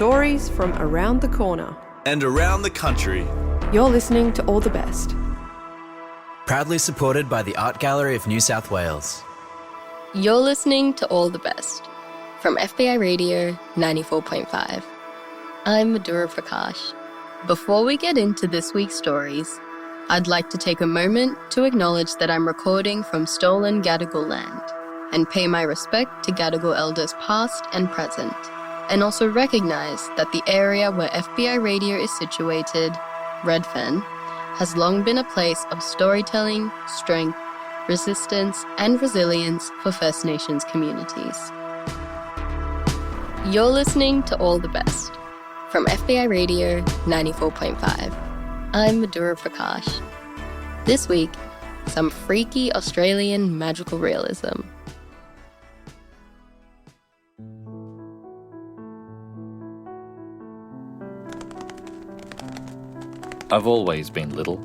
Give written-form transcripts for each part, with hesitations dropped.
stories from around the corner and around the country. You're listening to All the Best. Proudly supported by the Art Gallery of New South Wales. You're listening to All the Best from FBI Radio 94.5. I'm Madhura Prakash. Before we get into this week's stories, I'd like to take a moment to acknowledge that I'm recording from stolen Gadigal land and pay my respect to Gadigal elders past and present, and also recognize that the area where FBI Radio is situated, Redfern, has long been a place of storytelling, strength, resistance, and resilience for First Nations communities. You're listening to All the Best from FBI Radio 94.5. I'm Madhura Prakash. This week, some freaky Australian magical realism. I've always been little.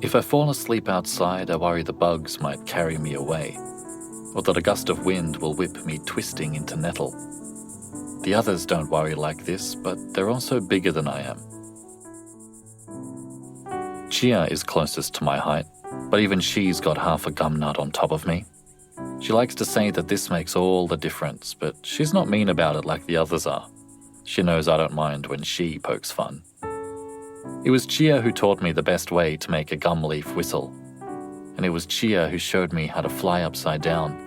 If I fall asleep outside, I worry the bugs might carry me away, or that a gust of wind will whip me twisting into nettle. The others don't worry like this, but they're also bigger than I am. Chia is closest to my height, but even she's got half a gum nut on top of me. She likes to say that this makes all the difference, but she's not mean about it like the others are. She knows I don't mind when she pokes fun. It was Chia who taught me the best way to make a gum leaf whistle, and it was Chia who showed me how to fly upside down,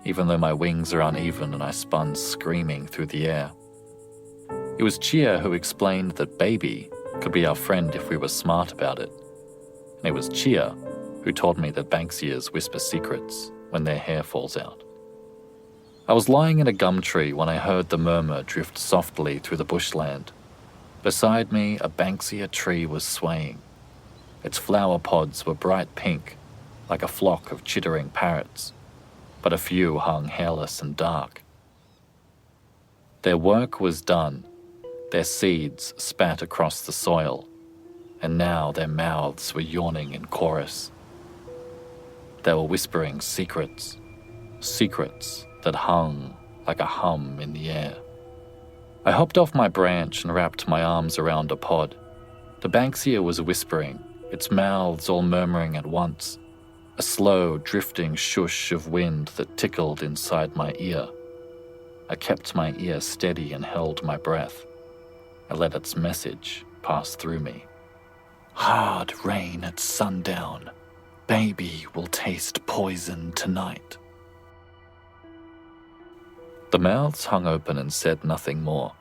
even though my wings are uneven and I spun screaming through the air. It was Chia who explained that baby could be our friend if we were smart about it, and it was Chia who taught me that Banksias whisper secrets when their hair falls out. I was lying in a gum tree when I heard the murmur drift softly through the bushland. Beside me, a Banksia tree was swaying. Its flower pods were bright pink, like a flock of chittering parrots, but a few hung hairless and dark. Their work was done. Their seeds spat across the soil, and now their mouths were yawning in chorus. They were whispering secrets, secrets that hung like a hum in the air. I hopped off my branch and wrapped my arms around a pod. The Banksia was whispering, its mouths all murmuring at once, a slow, drifting shush of wind that tickled inside my ear. I kept my ear steady and held my breath. I let its message pass through me. Hard rain at sundown. Baby will taste poison tonight. The mouths hung open and said nothing more.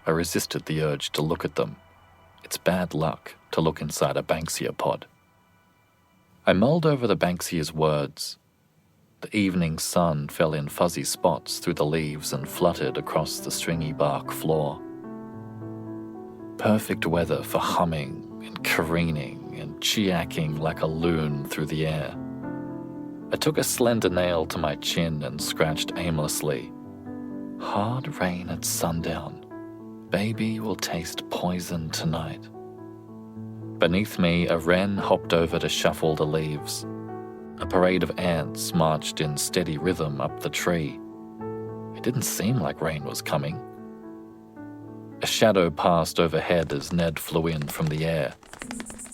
I resisted the urge to look at them. It's bad luck to look inside a Banksia pod. I mulled over the Banksia's words. The evening sun fell in fuzzy spots through the leaves and fluttered across the stringy bark floor. Perfect weather for humming and careening and chiacking like a loon through the air. I took a slender nail to my chin and scratched aimlessly. Hard rain at sundown. Baby will taste poison tonight. Beneath me, a wren hopped over to shuffle the leaves. A parade of ants marched in steady rhythm up the tree. It didn't seem like rain was coming. A shadow passed overhead as Ned flew in from the air.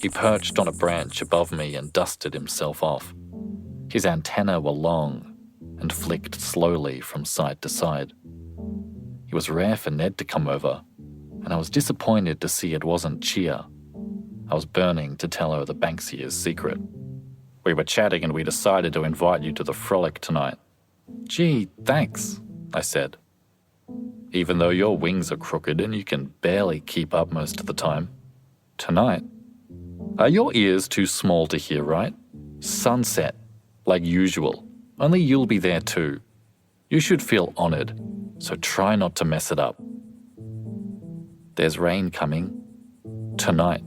He perched on a branch above me and dusted himself off. His antennae were long and flicked slowly from side to side. It was rare for Ned to come over, and I was disappointed to see it wasn't Chia. I was burning to tell her the Banksia's secret. We were chatting and we decided to invite you to the frolic tonight. Gee, thanks, I said. Even though your wings are crooked and you can barely keep up most of the time. Tonight? Are your ears too small to hear right? Sunset, like usual. Only you'll be there too. You should feel honoured, so try not to mess it up. There's rain coming. Tonight.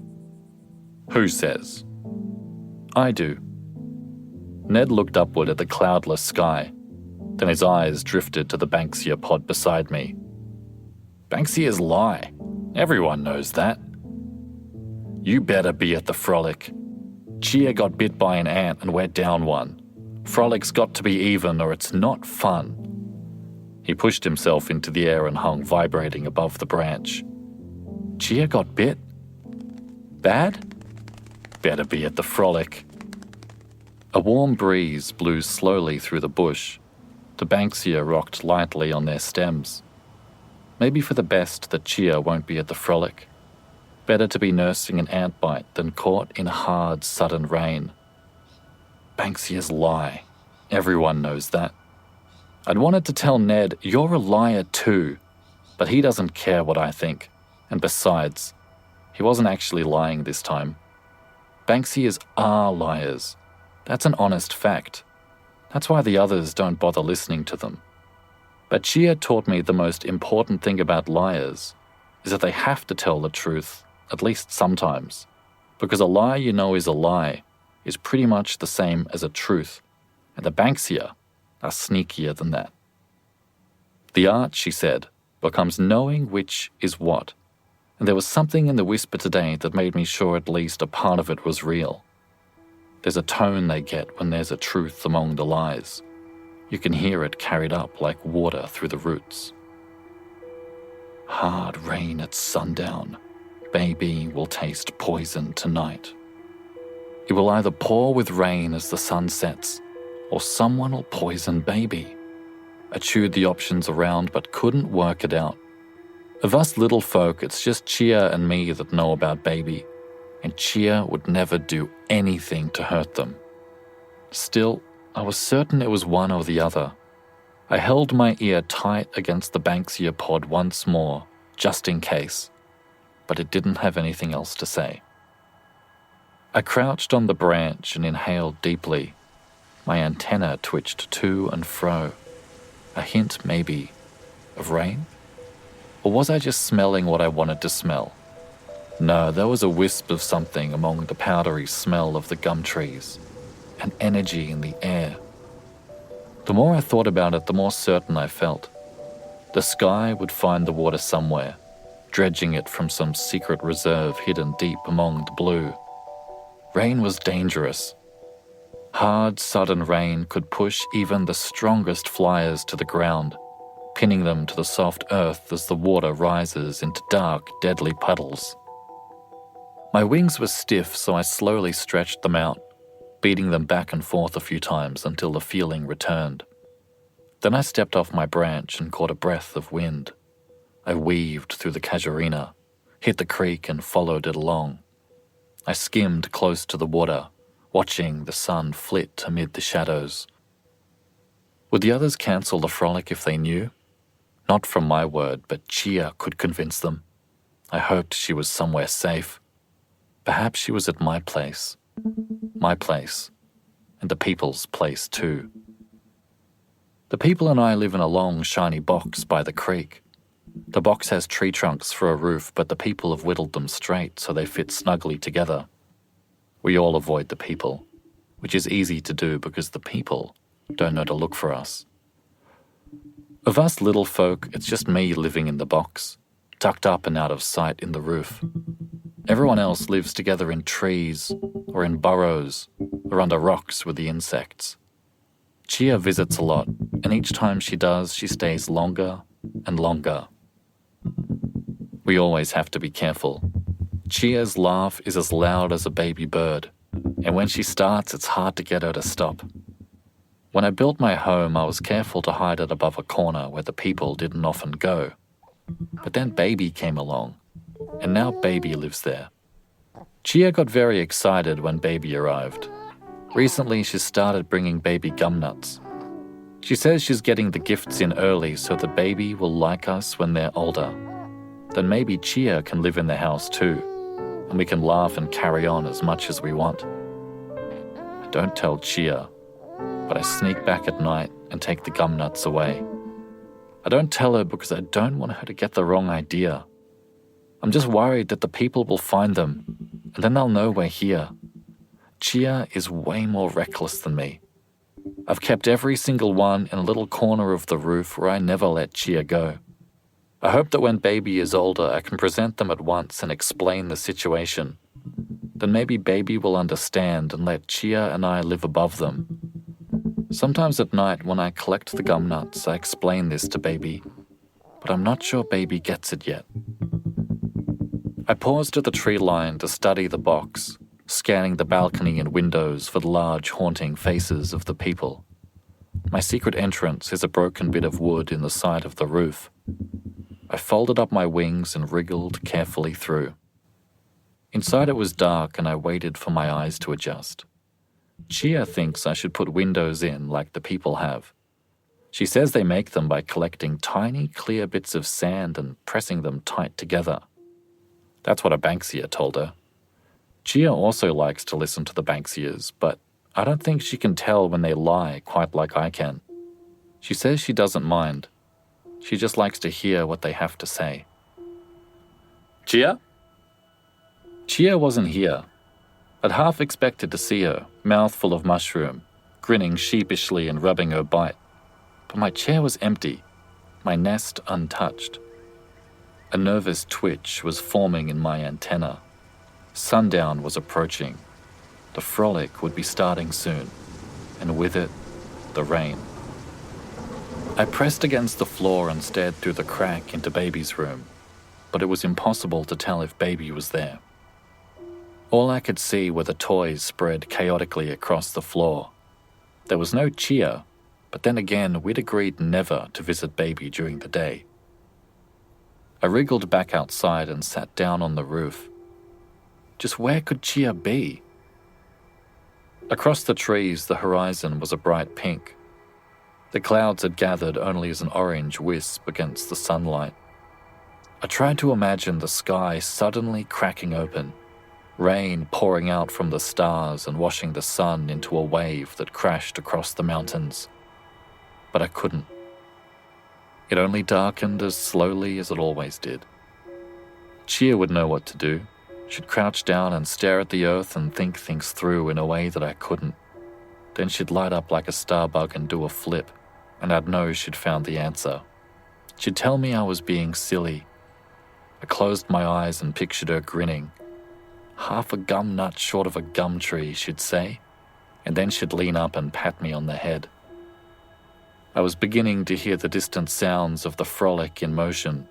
Who says? I do. Ned looked upward at the cloudless sky. Then his eyes drifted to the Banksia pod beside me. Banksias lie. Everyone knows that. You better be at the frolic. Chia got bit by an ant and we're down one. Frolic's got to be even or it's not fun. He pushed himself into the air and hung vibrating above the branch. Chia got bit? Bad? Better be at the frolic. A warm breeze blew slowly through the bush. The Banksia rocked lightly on their stems. Maybe for the best that Chia won't be at the frolic. Better to be nursing an ant bite than caught in hard, sudden rain. Banksias lie. Everyone knows that. I'd wanted to tell Ned, you're a liar too, but he doesn't care what I think. And besides, he wasn't actually lying this time. Banksias are liars. That's an honest fact. That's why the others don't bother listening to them. But Chia taught me the most important thing about liars is that they have to tell the truth, at least sometimes, because a lie you know is a lie is pretty much the same as a truth, and the Banksia are sneakier than that. The art, she said, becomes knowing which is what, and there was something in the whisper today that made me sure at least a part of it was real. There's a tone they get when there's a truth among the lies. You can hear it carried up like water through the roots. Hard rain at sundown. Baby will taste poison tonight. It will either pour with rain as the sun sets, or someone will poison baby. I chewed the options around but couldn't work it out. Of us little folk, it's just Chia and me that know about baby, and Chia would never do anything to hurt them. Still, I was certain it was one or the other. I held my ear tight against the Banksia pod once more, just in case, but it didn't have anything else to say. I crouched on the branch and inhaled deeply. My antenna twitched to and fro. A hint, maybe, of rain? Or was I just smelling what I wanted to smell? No, there was a wisp of something among the powdery smell of the gum trees, an energy in the air. The more I thought about it, the more certain I felt. The sky would find the water somewhere, dredging it from some secret reserve hidden deep among the blue. Rain was dangerous. Hard, sudden rain could push even the strongest flyers to the ground, pinning them to the soft earth as the water rises into dark, deadly puddles. My wings were stiff, so I slowly stretched them out, beating them back and forth a few times until the feeling returned. Then I stepped off my branch and caught a breath of wind. I weaved through the casuarina, hit the creek and followed it along. I skimmed close to the water, watching the sun flit amid the shadows. Would the others cancel the frolic if they knew? Not from my word, but Chia could convince them. I hoped she was somewhere safe. Perhaps she was at my place, and the people's place too. The people and I live in a long, shiny box by the creek. The box has tree trunks for a roof, but the people have whittled them straight so they fit snugly together. We all avoid the people, which is easy to do because the people don't know to look for us. Of us little folk, it's just me living in the box, tucked up and out of sight in the roof. Everyone else lives together in trees, or in burrows, or under rocks with the insects. Chia visits a lot, and each time she does, she stays longer and longer. We always have to be careful. Chia's laugh is as loud as a baby bird, and when she starts, it's hard to get her to stop. When I built my home, I was careful to hide it above a corner where the people didn't often go. But then Baby came along, and now Baby lives there. Chia got very excited when Baby arrived. Recently, she started bringing Baby gum nuts. She says she's getting the gifts in early so the Baby will like us when they're older. Then maybe Chia can live in the house too, and we can laugh and carry on as much as we want. I don't tell Chia, but I sneak back at night and take the gum nuts away. I don't tell her because I don't want her to get the wrong idea. I'm just worried that the people will find them, and then they'll know we're here. Chia is way more reckless than me. I've kept every single one in a little corner of the roof where I never let Chia go. I hope that when Baby is older, I can present them at once and explain the situation. Then maybe Baby will understand and let Chia and I live above them. Sometimes at night when I collect the gum nuts, I explain this to Baby, but I'm not sure Baby gets it yet. I paused at the tree line to study the box, scanning the balcony and windows for the large haunting faces of the people. My secret entrance is a broken bit of wood in the side of the roof. I folded up my wings and wriggled carefully through. Inside it was dark and I waited for my eyes to adjust. Chia thinks I should put windows in like the people have. She says they make them by collecting tiny, clear bits of sand and pressing them tight together. That's what a Banksia told her. Chia also likes to listen to the Banksias, but I don't think she can tell when they lie quite like I can. She says she doesn't mind. She just likes to hear what they have to say. Chia? Chia wasn't here. I'd half expected to see her, mouth full of mushroom, grinning sheepishly and rubbing her bite. But my chair was empty, my nest untouched. A nervous twitch was forming in my antenna. Sundown was approaching. The frolic would be starting soon, and with it, the rain. I pressed against the floor and stared through the crack into Baby's room, but it was impossible to tell if Baby was there. All I could see were the toys spread chaotically across the floor. There was no Chia, but then again we'd agreed never to visit Baby during the day. I wriggled back outside and sat down on the roof. Just where could Chia be? Across the trees, the horizon was a bright pink. The clouds had gathered only as an orange wisp against the sunlight. I tried to imagine the sky suddenly cracking open, rain pouring out from the stars and washing the sun into a wave that crashed across the mountains. But I couldn't. It only darkened as slowly as it always did. Chia would know what to do. She'd crouch down and stare at the earth and think things through in a way that I couldn't. Then she'd light up like a starbug and do a flip, and I'd know she'd found the answer. She'd tell me I was being silly. I closed my eyes and pictured her grinning. Half a gum nut short of a gum tree, she'd say, and then she'd lean up and pat me on the head. I was beginning to hear the distant sounds of the frolic in motion.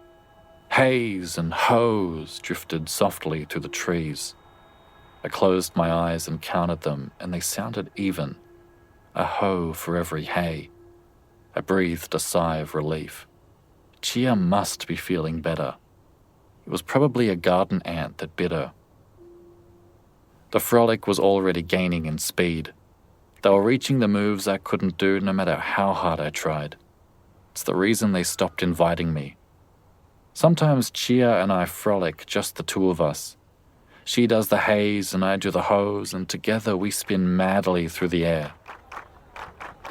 Hays and hoes drifted softly through the trees. I closed my eyes and counted them, and they sounded even. A hoe for every hay. I breathed a sigh of relief. Chia must be feeling better. It was probably a garden ant that bit her. The frolic was already gaining in speed. They were reaching the moves I couldn't do no matter how hard I tried. It's the reason they stopped inviting me. Sometimes Chia and I frolic, just the two of us. She does the hays and I do the hoes, and together we spin madly through the air.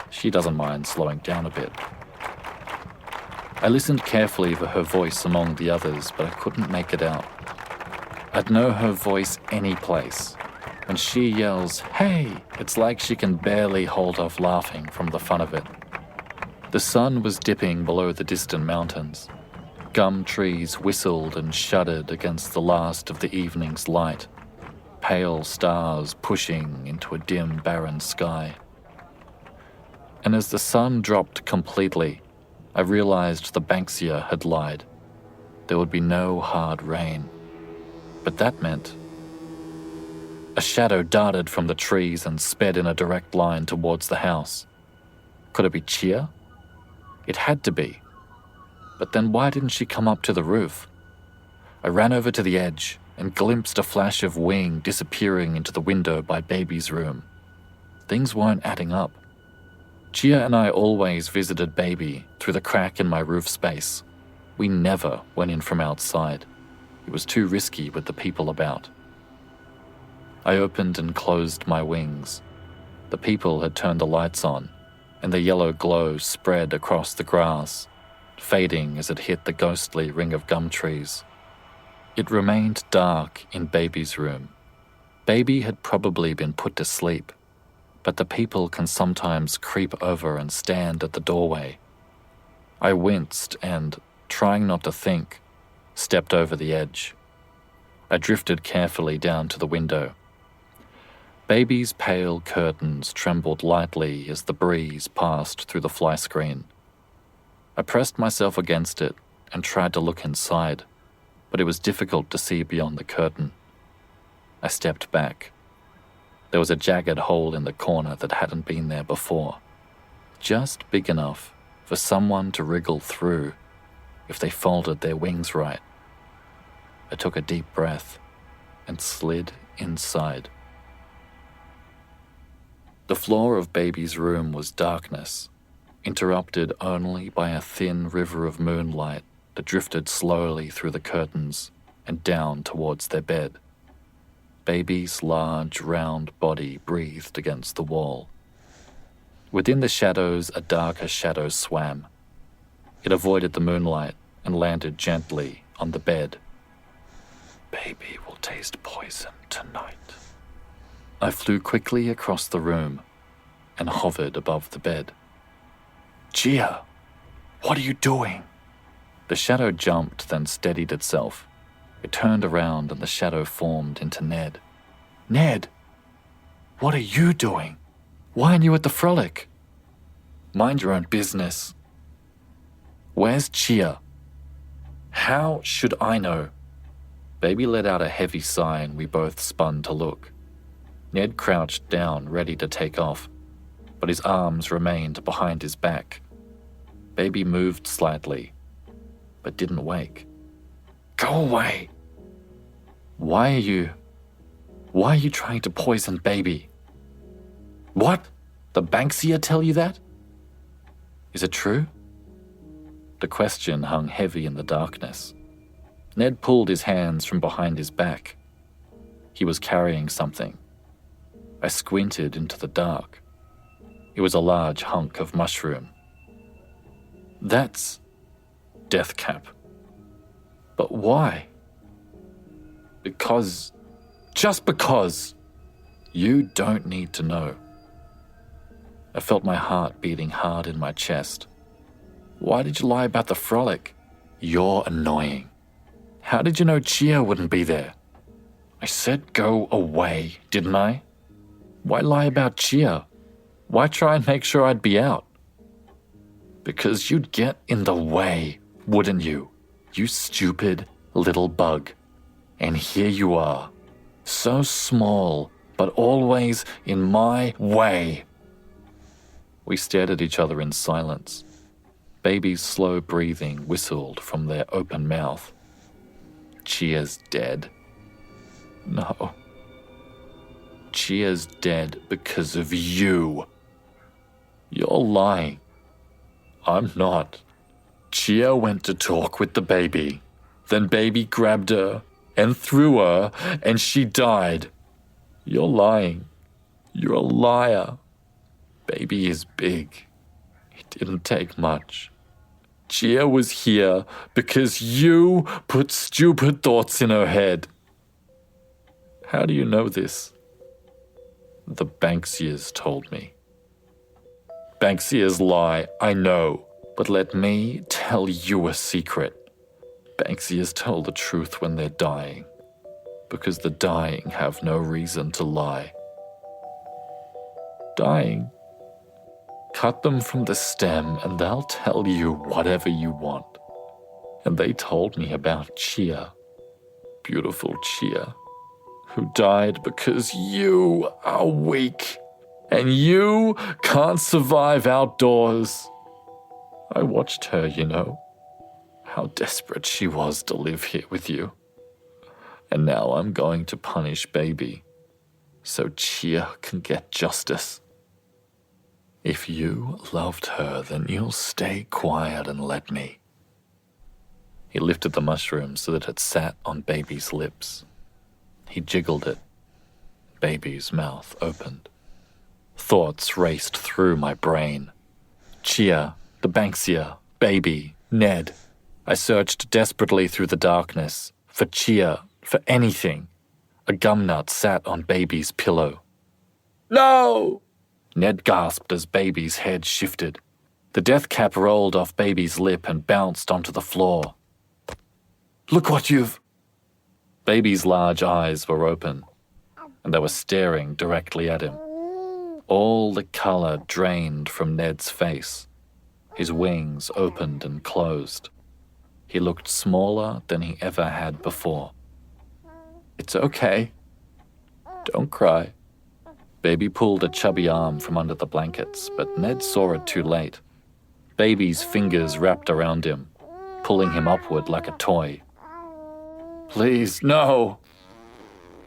She doesn't mind slowing down a bit. I listened carefully for her voice among the others, but I couldn't make it out. I'd know her voice any place. When she yells, "Hey!" it's like she can barely hold off laughing from the fun of it. The sun was dipping below the distant mountains. Gum trees whistled and shuddered against the last of the evening's light, pale stars pushing into a dim, barren sky. And as the sun dropped completely, I realized the Banksia had lied. There would be no hard rain. But that meant... A shadow darted from the trees and sped in a direct line towards the house. Could it be Chia? It had to be. But then why didn't she come up to the roof? I ran over to the edge and glimpsed a flash of wing disappearing into the window by Baby's room. Things weren't adding up. Chia and I always visited Baby through the crack in my roof space. We never went in from outside. It was too risky with the people about. I opened and closed my wings. The people had turned the lights on, and the yellow glow spread across the grass, fading as it hit the ghostly ring of gum trees. It remained dark in Baby's room. Baby had probably been put to sleep, but the people can sometimes creep over and stand at the doorway. I winced and, trying not to think, stepped over the edge. I drifted carefully down to the window. Baby's pale curtains trembled lightly as the breeze passed through the fly screen. I pressed myself against it and tried to look inside, but it was difficult to see beyond the curtain. I stepped back. There was a jagged hole in the corner that hadn't been there before, just big enough for someone to wriggle through if they folded their wings right. I took a deep breath and slid inside. The floor of Baby's room was darkness, interrupted only by a thin river of moonlight that drifted slowly through the curtains and down towards their bed. Baby's large, round body breathed against the wall. Within the shadows, a darker shadow swam. It avoided the moonlight and landed gently on the bed. Baby will taste poison tonight. I flew quickly across the room and hovered above the bed. Chia, what are you doing? The shadow jumped, then steadied itself. It turned around and the shadow formed into Ned. Ned, what are you doing? Why aren't you at the frolic? Mind your own business. Where's Chia? How should I know? Baby let out a heavy sigh and we both spun to look. Ned crouched down, ready to take off, but his arms remained behind his back. Baby moved slightly, but didn't wake. Go away! Why are you trying to poison Baby? What? The Banksia tell you that? Is it true? The question hung heavy in the darkness. Ned pulled his hands from behind his back. He was carrying something. I squinted into the dark. It was a large hunk of mushroom. That's Deathcap. But why? Just because. You don't need to know. I felt my heart beating hard in my chest. Why did you lie about the frolic? You're annoying. How did you know Chia wouldn't be there? I said go away, didn't I? Why lie about Chia? Why try and make sure I'd be out? Because you'd get in the way, wouldn't you? You stupid little bug. And here you are, so small, but always in my way. We stared at each other in silence. Baby's slow breathing whistled from their open mouth. Chia's dead. No. Chia's dead because of you. You're lying. I'm not. Chia went to talk with the baby. Then Baby grabbed her and threw her, and she died. You're lying. You're a liar. Baby is big. It didn't take much. Chia was here because you put stupid thoughts in her head. How do you know this? The Banksias told me. Banksias lie, I know, but let me tell you a secret. Banksias tell the truth when they're dying, because the dying have no reason to lie. Dying? Cut them from the stem and they'll tell you whatever you want. And they told me about Chia, beautiful Chia, who died because you are weak and you can't survive outdoors. I watched her, you know, how desperate she was to live here with you. And now I'm going to punish Baby so Chia can get justice. If you loved her, then you'll stay quiet and let me. He lifted the mushroom so that it sat on Baby's lips. He jiggled it. Baby's mouth opened. Thoughts raced through my brain. Chia, the Banksia, Baby, Ned. I searched desperately through the darkness for Chia, for anything. A gumnut sat on Baby's pillow. No! Ned gasped as Baby's head shifted. The death cap rolled off Baby's lip and bounced onto the floor. Look what you've... Baby's large eyes were open. and they were staring directly at him. All the colour drained from Ned's face. His wings opened and closed. He looked smaller than he ever had before. "It's okay. Don't cry." Baby pulled a chubby arm from under the blankets, but Ned saw it too late. Baby's fingers wrapped around him, pulling him upward like a toy. "Please, no!"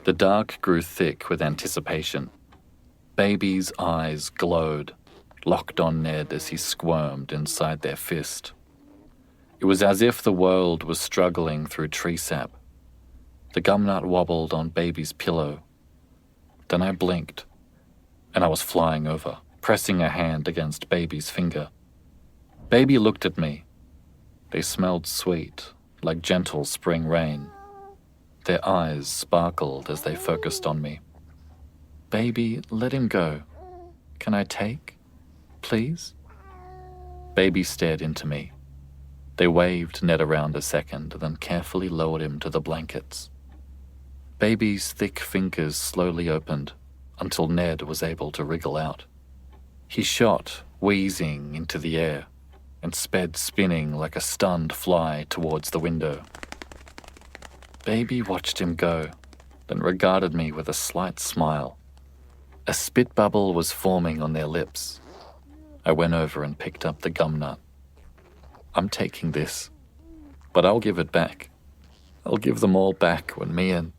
The dark grew thick with anticipation. Baby's eyes glowed, locked on Ned as he squirmed inside their fist. It was as if the world was struggling through tree sap. The gumnut wobbled on Baby's pillow. Then I blinked, and I was flying over, pressing a hand against Baby's finger. Baby looked at me. They smelled sweet, like gentle spring rain. Their eyes sparkled as they focused on me. "Baby, let him go. Can I take? Please?" Baby stared into me. They waved Ned around a second, then carefully lowered him to the blankets. Baby's thick fingers slowly opened until Ned was able to wriggle out. He shot, wheezing, into the air and sped spinning like a stunned fly towards the window. Baby watched him go, then regarded me with a slight smile. A spit bubble was forming on their lips. I went over and picked up the gumnut. "I'm taking this, but I'll give it back. I'll give them all back when me and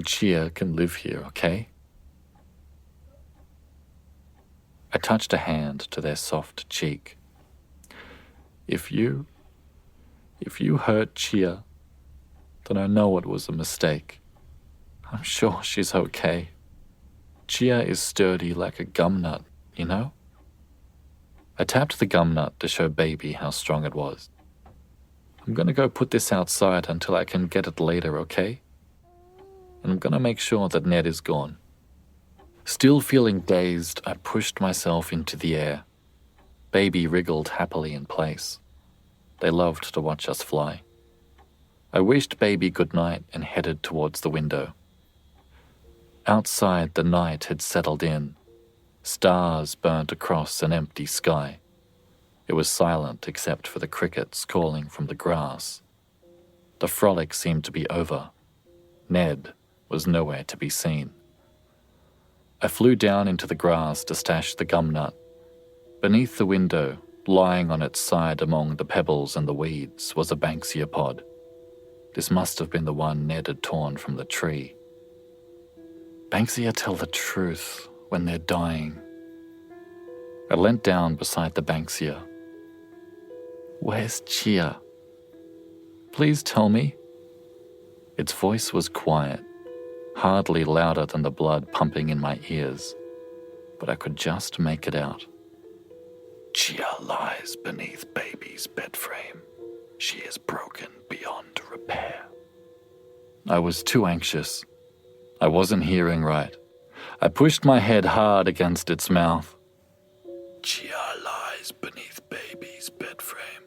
Chia can live here, okay?" I touched a hand to their soft cheek. If you hurt Chia, then I know it was a mistake. I'm sure she's okay. Chia is sturdy like a gumnut, you know? I tapped the gumnut to show Baby how strong it was. "I'm gonna go put this outside until I can get it later, okay? And I'm gonna make sure that Ned is gone." Still feeling dazed, I pushed myself into the air. Baby wriggled happily in place. They loved to watch us fly. I wished Baby good night and headed towards the window. Outside, the night had settled in. Stars burnt across an empty sky. It was silent except for the crickets calling from the grass. The frolic seemed to be over. Ned was nowhere to be seen. I flew down into the grass to stash the gumnut. Beneath the window, lying on its side among the pebbles and the weeds, was a Banksia pod. This must have been the one Ned had torn from the tree. Banksia tell the truth when they're dying. I leant down beside the Banksia. "Where's Chia? Please tell me." Its voice was quiet, hardly louder than the blood pumping in my ears, but I could just make it out. "Chia lies beneath Baby's bed frame. She is broken beyond repair." I was too anxious. I wasn't hearing right. I pushed my head hard against its mouth. "Chia lies beneath Baby's bed frame.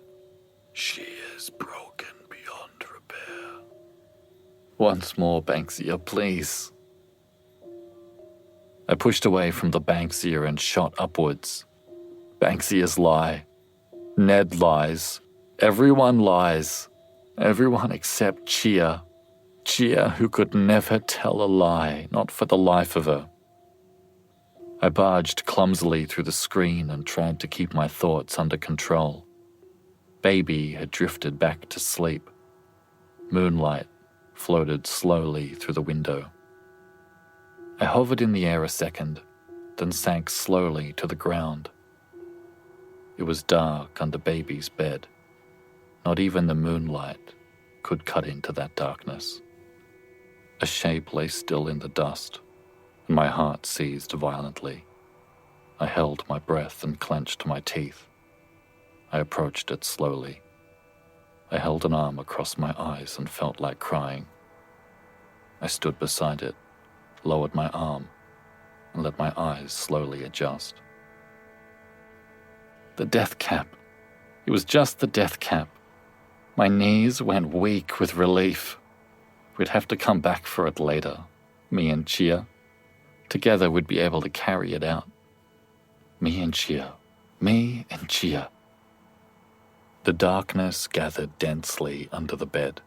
She is broken beyond repair." "Once more, Banksia, please." I pushed away from the Banksia and shot upwards. Banksias lie. Ned lies. Everyone lies. Everyone except Chia. Chia, who could never tell a lie, not for the life of her. I barged clumsily through the screen and tried to keep my thoughts under control. Baby had drifted back to sleep. Moonlight floated slowly through the window. I hovered in the air a second, then sank slowly to the ground. It was dark under Baby's bed. Not even the moonlight could cut into that darkness. A shape lay still in the dust, and my heart seized violently. I held my breath and clenched my teeth. I approached it slowly. I held an arm across my eyes and felt like crying. I stood beside it, lowered my arm, and let my eyes slowly adjust. The death cap. It was just the death cap. My knees went weak with relief. We'd have to come back for it later, me and Chia. Together we'd be able to carry it out. Me and Chia. Me and Chia. The darkness gathered densely under the bed.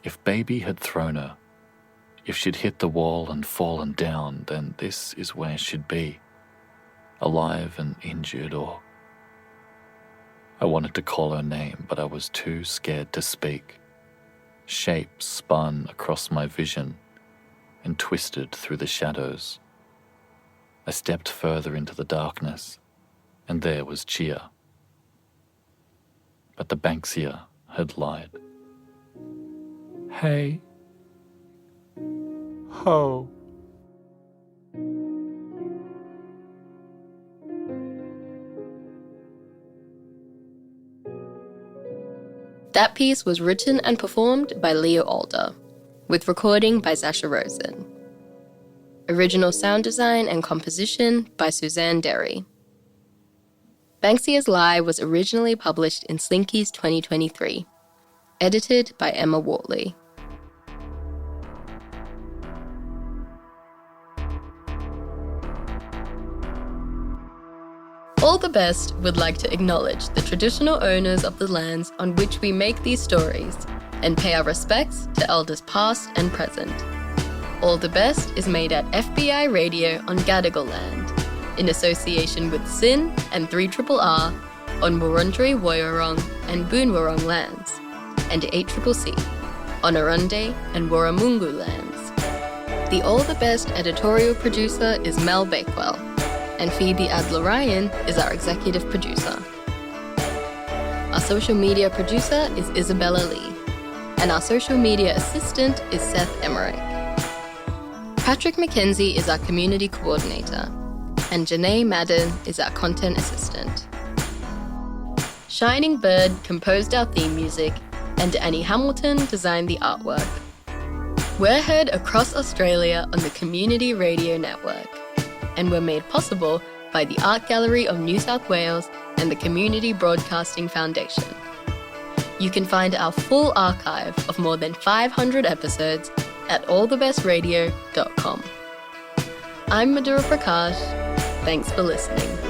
If Baby had thrown her, if she'd hit the wall and fallen down, then this is where she'd be, alive and injured, or... I wanted to call her name, but I was too scared to speak. Shapes spun across my vision and twisted through the shadows. I stepped further into the darkness, and there was Chia. But the Banksia had lied. Hey. Ho. That piece was written and performed by Leo Alder, with recording by Zacha Rosen. Original sound design and composition by Suzanne Derry. Banksias Lie was originally published in Slinky's 2023, edited by Emma Wortley. All the Best would like to acknowledge the traditional owners of the lands on which we make these stories and pay our respects to elders past and present. All the Best is made at FBI Radio on Gadigal land, in association with SYN and 3RRR on Wurundjeri Woiwurrung and Boonwurrung lands, and 8CCC on Arunde and Warramungu lands. The All the Best editorial producer is Mel Bakewell, and Phoebe Adler-Ryan is our executive producer. Our social media producer is Isabella Lee, and our social media assistant is Seth Emmerich. Patrick McKenzie is our community coordinator, and Janae Madden is our content assistant. Shining Bird composed our theme music, and Annie Hamilton designed the artwork. We're heard across Australia on the Community Radio Network, and were made possible by the Art Gallery of New South Wales and the Community Broadcasting Foundation. You can find our full archive of more than 500 episodes at allthebestradio.com. I'm Madhura Prakash. Thanks for listening.